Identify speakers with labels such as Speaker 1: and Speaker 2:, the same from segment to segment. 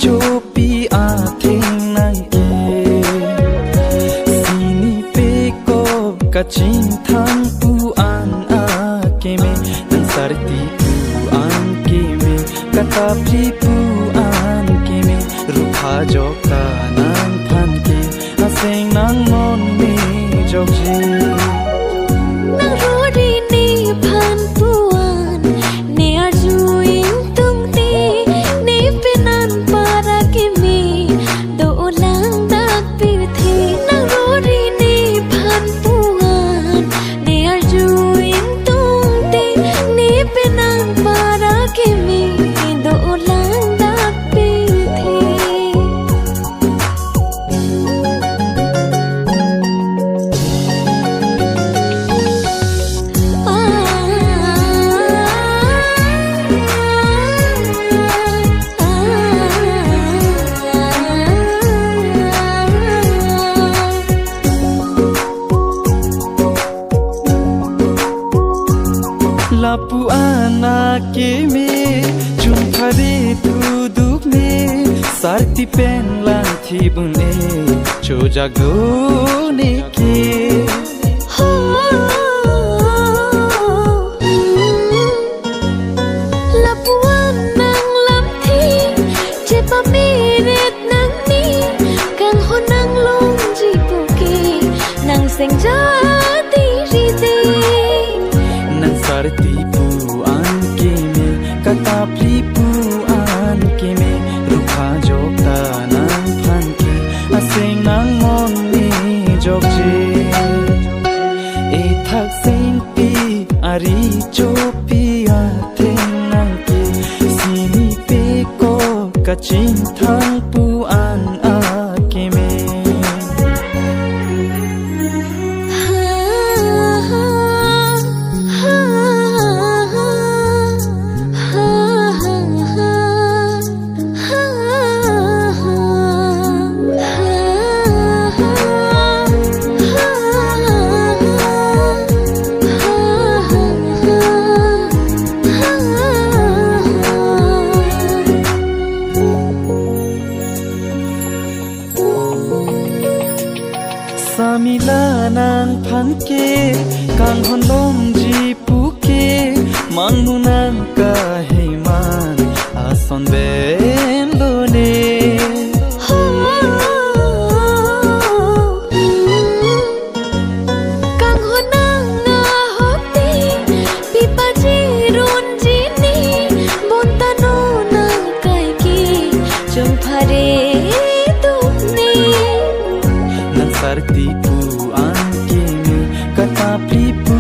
Speaker 1: chopi a theng nang ke sini pe ko kachin thang pu an a ke me nang sarti pu an ke me kata pri pu an ke me rukha jokta nang phan ke aseng nang mon me jok ji
Speaker 2: nang rodi ni phan puan ne arjuin tung ti ne penan para ke me do lang dak pi thi nang rodi ni phan puan ne arjuin tung ti ne penan para ke me do lang dak pi thi
Speaker 1: lapu ana ke me chung phare tu duk me sarti pen lang thi bun e cho jago ne ke
Speaker 2: lapuan nang lam thi che pa meret nang ni kang ho nang long ji pu ke nang seng ja ti ri te
Speaker 1: nang sarti pu an ke me kata pli pu an ke me rukha jokta nang phan ke aseng nang mon me jok je e thak sen pi ari chopi a theng nang ke sini pe ko kachin thang pu an a ke me samila nang phan ke kang hon lom ji pu ke mangmu nang ka heiman ason ben lo ne
Speaker 2: kang ho nang nga ho ti pi pa ji ron ji ni bon ta no nang kai ki chung phare tu ni
Speaker 1: nang sarti pu an ke me kata pri pu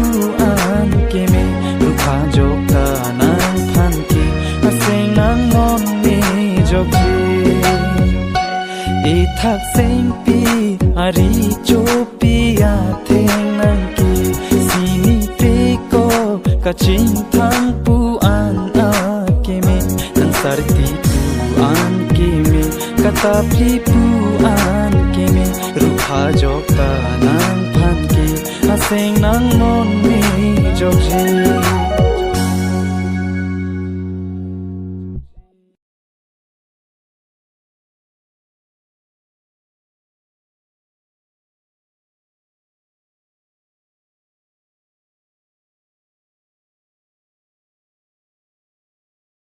Speaker 1: an ke me rukha jokta nang phan ke aseng nang mon me jok je e thak sen pi ari chopi a theng nang ke sini pe ko kachin thang pu an a ke me nang sarti pu an ke me kata pri pu an ke me rukha jokta nang phan ke aseng nang mon me jok je